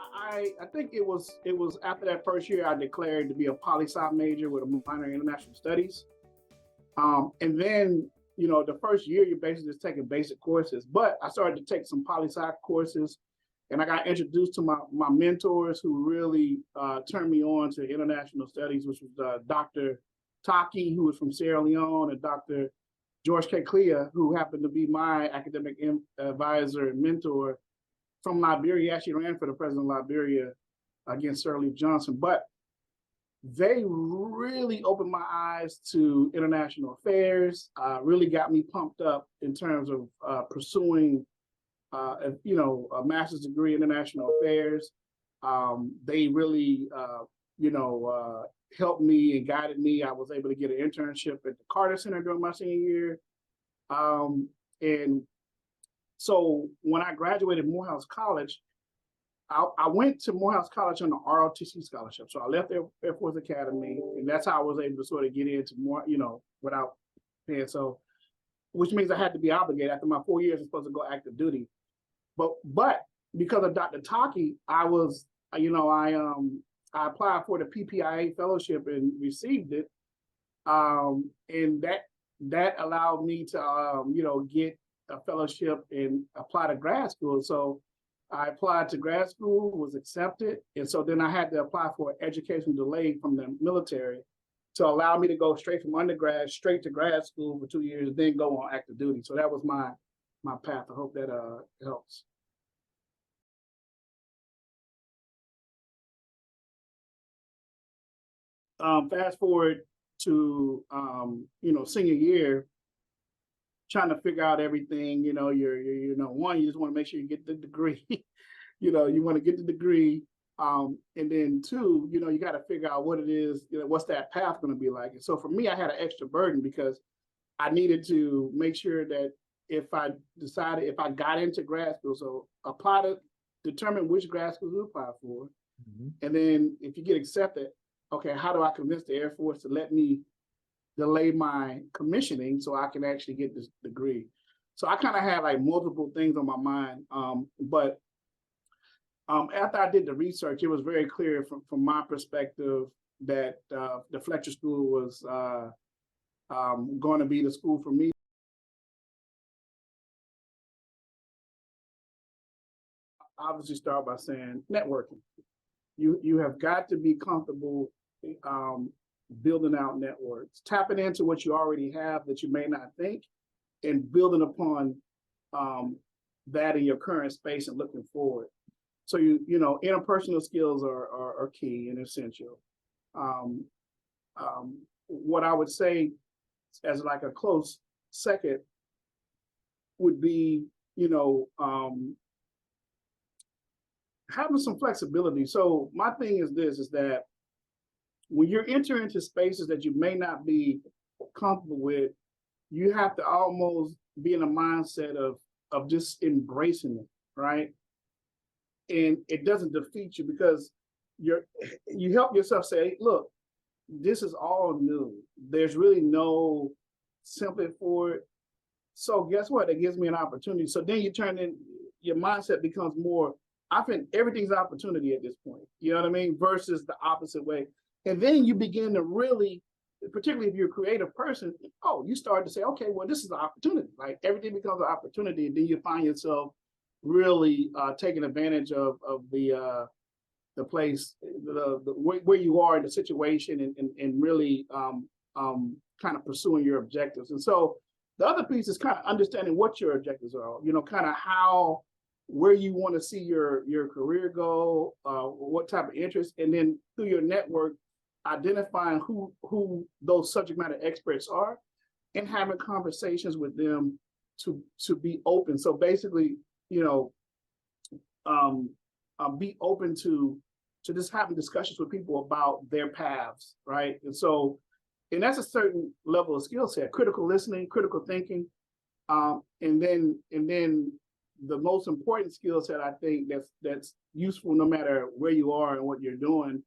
I think it was after that first year I declared to be a poli-sci major with a minor in international studies. And then, the first year you're basically just taking basic courses, but I started to take some poli-sci courses, and I got introduced to my mentors who really turned me on to international studies, which was Dr. Taki, who was from Sierra Leone, and Dr. George K. Clea, who happened to be my academic advisor and mentor from Liberia. He actually ran for the president of Liberia against Sirleaf Johnson. But they really opened my eyes to international affairs, really got me pumped up in terms of pursuing, a master's degree in international affairs. They really, helped me and guided me. I was able to get an internship at the Carter Center during my senior year. And so when I graduated Morehouse College, I went to Morehouse College on the ROTC scholarship. So I left the Air Force Academy, and that's how I was able to sort of get into more, without paying. So, which means I had to be obligated. After my 4 years, I'm supposed to go active duty. But because of Dr. Taki, I was, I applied for the PPIA fellowship and received it. And that allowed me to, get a fellowship and apply to grad school. So I applied to grad school, was accepted. And so then I had to apply for an education delay from the military to allow me to go straight from undergrad, straight to grad school for 2 years, then go on active duty. So that was my path. I hope that helps. Fast forward to, senior year, trying to figure out everything, one, you just want to make sure you get the degree, you want to get the degree. And then two, you got to figure out what it is, what's that path going to be like. And so for me, I had an extra burden because I needed to make sure that if I got into grad school, so apply to determine which grad school to apply for. Mm-hmm. And then if you get accepted, okay, how do I convince the Air Force to let me delay my commissioning so I can actually get this degree? So I kind of had like multiple things on my mind. But after I did the research, it was very clear from my perspective that the Fletcher School was going to be the school for me. Obviously start by saying networking. You have got to be comfortable building out networks, tapping into what you already have that you may not think, and building upon that in your current space and looking forward. So interpersonal skills are key and essential. What I would say as like a close second would be, having some flexibility. So my thing is this, is that when you're entering into spaces that you may not be comfortable with, you have to almost be in a mindset of just embracing it, right? And it doesn't defeat you because you help yourself say, look, this is all new. There's really no template for it. So guess what? It gives me an opportunity. So then your mindset becomes more, I think everything's opportunity at this point. You know what I mean? Versus the opposite way. And then you begin to really, particularly if you're a creative person, you start to say, okay, well, this is an opportunity. Like everything becomes an opportunity. And then you find yourself really taking advantage of the place, where you are in the situation, and really kind of pursuing your objectives. And so the other piece is kind of understanding what your objectives are, kind of where you want to see your career go, what type of interest, and then through your network, identifying who those subject matter experts are and having conversations with them to be open. So basically, be open to just having discussions with people about their paths, right? And that's a certain level of skill set: critical listening, critical thinking, and then the most important skill set I think that's useful no matter where you are and what you're doing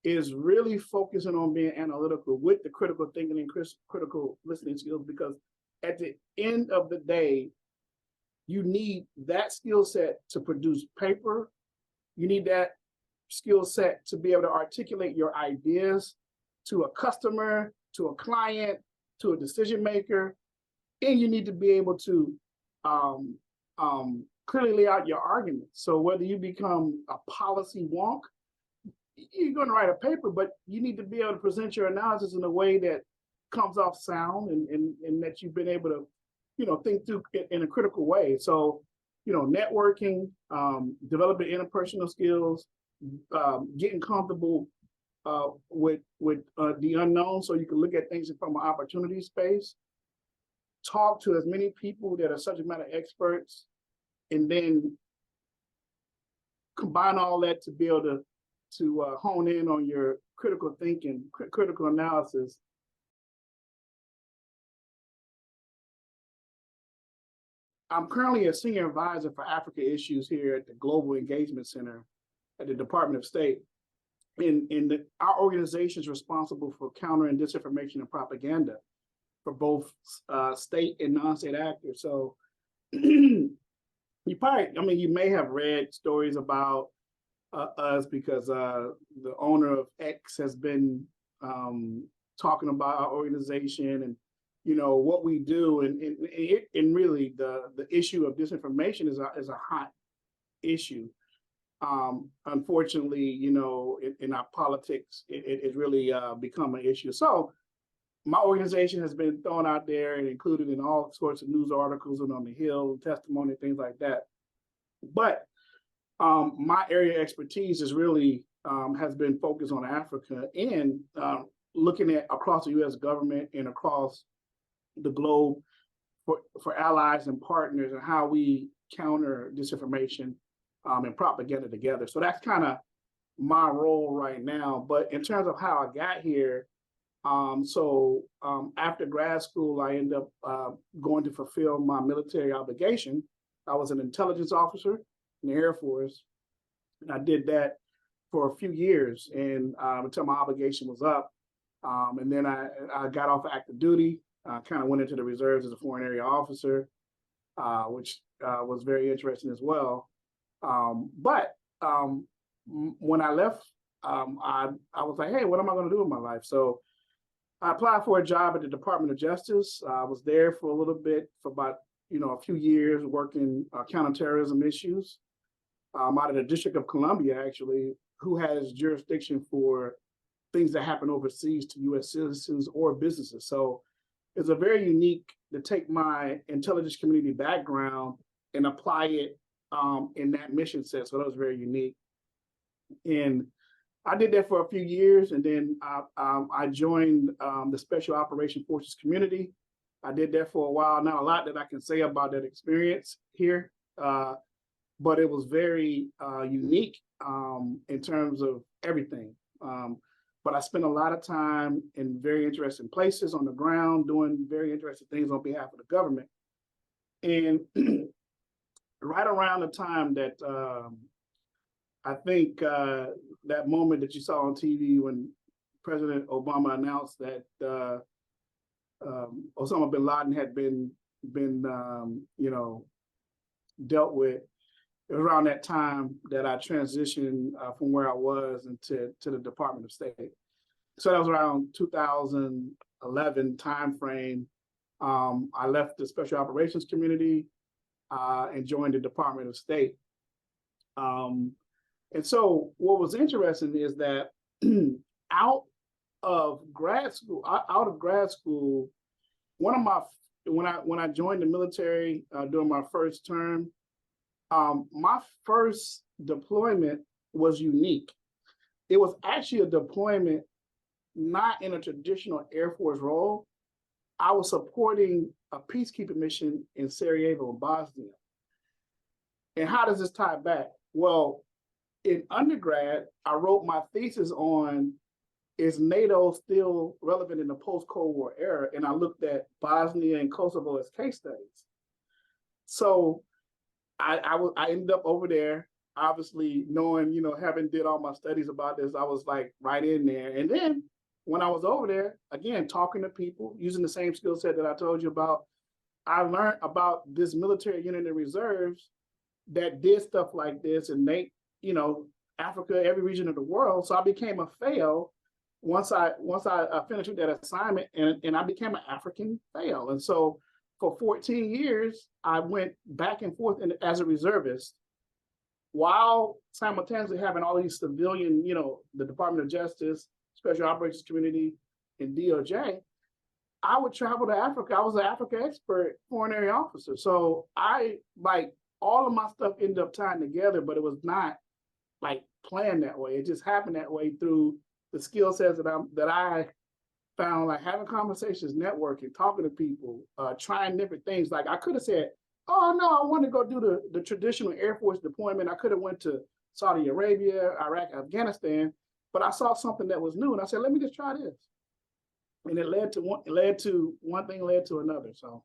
is really focusing on being analytical with the critical thinking and critical listening skills, because at the end of the day, you need that skill set to produce paper You need that skill set to be able to articulate your ideas to a customer, to a client, to a decision maker, and you need to be able to clearly lay out your arguments. So whether you become a policy wonk, you're going to write a paper, but you need to be able to present your analysis in a way that comes off sound and that you've been able to, think through in a critical way. So, networking, developing interpersonal skills, getting comfortable with the unknown, so you can look at things from an opportunity space. Talk to as many people that are subject matter experts, and then combine all that to be able to hone in on your critical thinking, critical analysis. I'm currently a senior advisor for Africa issues here at the Global Engagement Center at the Department of State. Our organization is responsible for countering disinformation and propaganda for both state and non-state actors. So you may have read stories about us because the owner of X has been talking about our organization and what we do, and really the issue of disinformation is a hot issue. Unfortunately, in our politics, it's really become an issue. So my organization has been thrown out there and included in all sorts of news articles and on the Hill, testimony, things like that. But my area of expertise is really has been focused on Africa and looking at across the U.S. government and across the globe for allies and partners and how we counter disinformation and propaganda together. So that's kind of my role right now. But in terms of how I got here, after grad school, I ended up going to fulfill my military obligation. I was an intelligence officer in the Air Force, and I did that for a few years and until my obligation was up. And then I got off active duty, kind of went into the reserves as a foreign area officer, which was very interesting as well. But when I left, I was like, hey, what am I going to do with my life? So I applied for a job at the Department of Justice. I was there for a little bit, for about a few years, working counterterrorism issues out of the District of Columbia, actually, who has jurisdiction for things that happen overseas to U.S. citizens or businesses. So it's a very unique to take my intelligence community background and apply it in that mission set. So that was very unique. And I did that for a few years, and then I joined the Special Operation Forces community. I did that for a while. Not a lot that I can say about that experience here, but it was very unique in terms of everything. But I spent a lot of time in very interesting places on the ground, doing very interesting things on behalf of the government. And right around the time that I think that moment that you saw on TV when President Obama announced that Osama bin Laden had been dealt with, it was around that time that I transitioned from where I was into the Department of State. So that was around 2011 timeframe. I left the Special Operations community and joined the Department of State. And so what was interesting is that out of grad school, when I joined the military during my first term, my first deployment was unique. It was actually a deployment not in a traditional Air Force role. I was supporting a peacekeeping mission in Sarajevo, Bosnia. And how does this tie back? Well, in undergrad, I wrote my thesis on, is NATO still relevant in the post-Cold War era? And I looked at Bosnia and Kosovo as case studies. So I ended up over there, obviously knowing, having did all my studies about this, I was like right in there. And then when I was over there, again, talking to people, using the same skill set that I told you about, I learned about this military unit in reserves that did stuff like this. And they, Africa, every region of the world. So I became a fail once I finished with that assignment, and I became an African fail. And so for 14 years, I went back and forth as a reservist while simultaneously having all these civilian, the Department of Justice, Special Operations Community, and DOJ. I would travel to Africa. I was an Africa expert, foreign area officer. So all of my stuff ended up tying together, but it was not like planned that way. It just happened that way through the skill sets that I found, like having conversations, networking, talking to people, trying different things. Like I could have said, oh no, I want to go do the traditional Air Force deployment. I could have went to Saudi Arabia, Iraq, Afghanistan, but I saw something that was new, and I said, let me just try this. And it led to one thing led to another. So